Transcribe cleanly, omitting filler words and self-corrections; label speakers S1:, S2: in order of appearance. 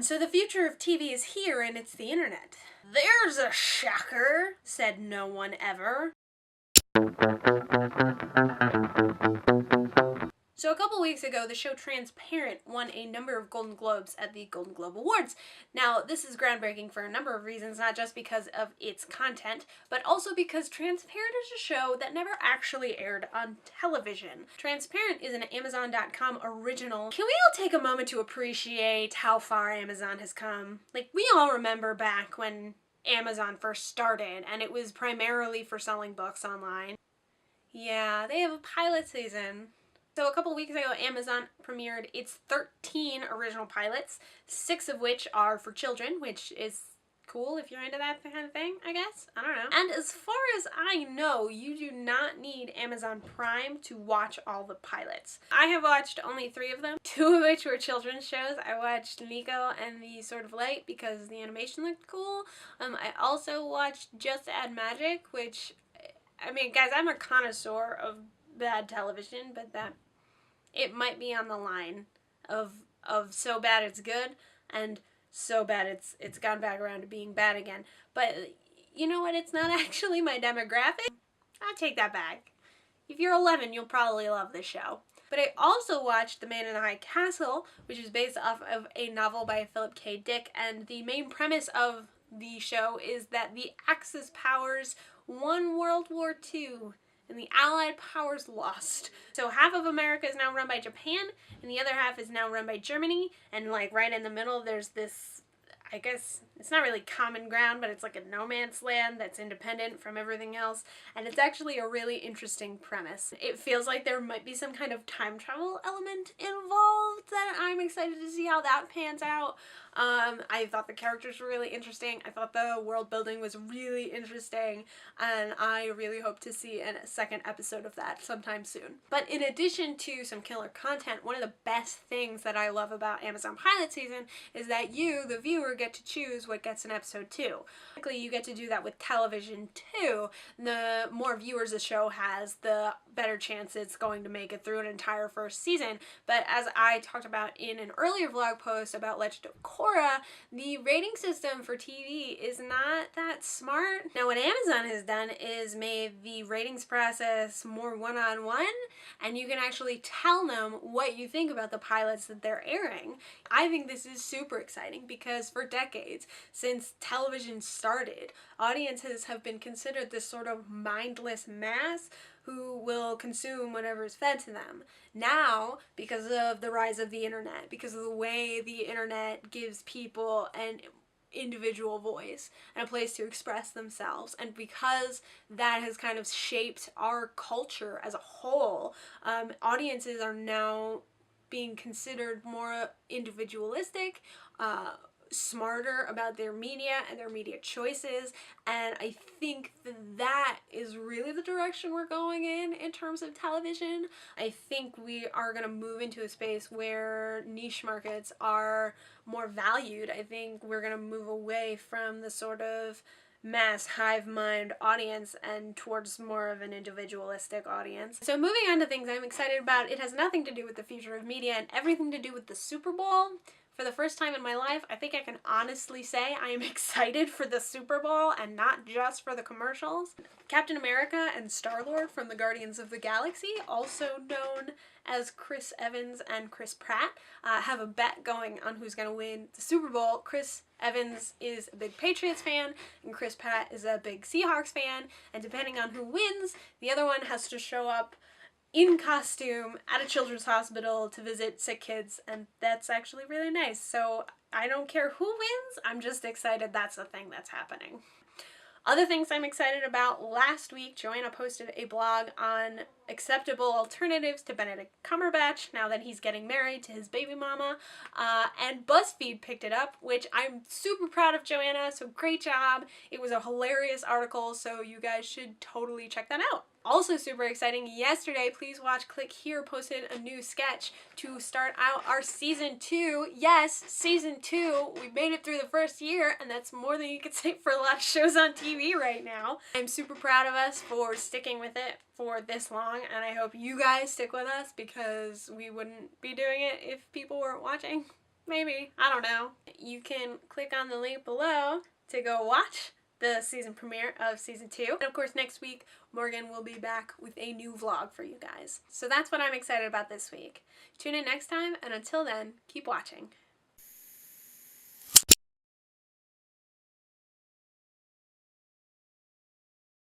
S1: So the future of TV is here, and it's the internet. There's a shocker, said no one ever. So a couple weeks ago, the show Transparent won a number of Golden Globes at the Golden Globe Awards. Now, this is groundbreaking for a number of reasons, not just because of its content, but also because Transparent is a show that never actually aired on television. Transparent is an Amazon.com original. Can we all take a moment to appreciate how far Amazon has come? Like, we all remember back when Amazon first started, and it was primarily for selling books online. Yeah, they have a pilot season. So a couple weeks ago, Amazon premiered its 13 original pilots, 6 of which are for children, which is cool if you're into that kind of thing, I guess. I don't know. And as far as I know, you do not need Amazon Prime to watch all the pilots. I have watched only 3 of them, 2 of which were children's shows. I watched Nico and the Sword of Light because the animation looked cool. I also watched Just Add Magic, which, I mean, guys, I'm a connoisseur of bad television, but that it might be on the line of so bad it's good and so bad it's gone back around to being bad again. But you know what? It's not actually my demographic. I'll take that back. If you're 11, you'll probably love this show. But I also watched The Man in the High Castle, which is based off of a novel by Philip K. Dick, and the main premise of the show is that the Axis powers won World War II and the Allied powers lost. So half of America is now run by Japan, and the other half is now run by Germany, and like right in the middle there's this, I guess, it's not really common ground, but it's like a no man's land that's independent from everything else, and it's actually a really interesting premise. It feels like there might be some kind of time travel element involved that I'm excited to see how that pans out. I thought the characters were really interesting. I thought the world building was really interesting, and I really hope to see a second episode of that sometime soon. But in addition to some killer content, one of the best things that I love about Amazon Pilot Season is that you, the viewer, get to choose what gets in episode 2. Basically, you get to do that with television too. The more viewers a show has, the better chance it's going to make it through an entire first season. But as I talked about in an earlier vlog post about Legend of Korra, the rating system for TV is not that smart. Now, what Amazon has done is made the ratings process more one-on-one, and you can actually tell them what you think about the pilots that they're airing. I think this is super exciting because for decades, since television started, audiences have been considered this sort of mindless mass who will consume whatever is fed to them. Now, because of the rise of the internet, because of the way the internet gives people an individual voice and a place to express themselves, and because that has kind of shaped our culture as a whole, audiences are now being considered more individualistic, smarter about their media and their media choices, and I think that is really the direction we're going in terms of television. I think we are going to move into a space where niche markets are more valued. I think we're going to move away from the sort of mass hive mind audience and towards more of an individualistic audience. So moving on to things I'm excited about, it has nothing to do with the future of media and everything to do with the Super Bowl. For the first time in my life, I think I can honestly say I am excited for the Super Bowl and not just for the commercials. Captain America and Star-Lord from the Guardians of the Galaxy, also known as Chris Evans and Chris Pratt, have a bet going on who's going to win the Super Bowl. Chris Evans is a big Patriots fan, and Chris Pratt is a big Seahawks fan, and depending on who wins, the other one has to show up in costume at a children's hospital to visit sick kids, and that's actually really nice. So I don't care who wins, I'm just excited that's a thing that's happening. Other things I'm excited about, last week Joanna posted a blog on acceptable alternatives to Benedict Cumberbatch now that he's getting married to his baby mama, and BuzzFeed picked it up, which I'm super proud of Joanna, so great job. It was a hilarious article, so you guys should totally check that out. Also super exciting, yesterday, Please Watch Click Here posted a new sketch to start out our season 2. Yes, season 2. We made it through the first year, and that's more than you could say for a lot of shows on TV right now. I'm super proud of us for sticking with it for this long, and I hope you guys stick with us because we wouldn't be doing it if people weren't watching. Maybe. I don't know. You can click on the link below to go watch the season premiere of season 2. And of course, next week, Morgan will be back with a new vlog for you guys. So that's what I'm excited about this week. Tune in next time, and until then, keep watching.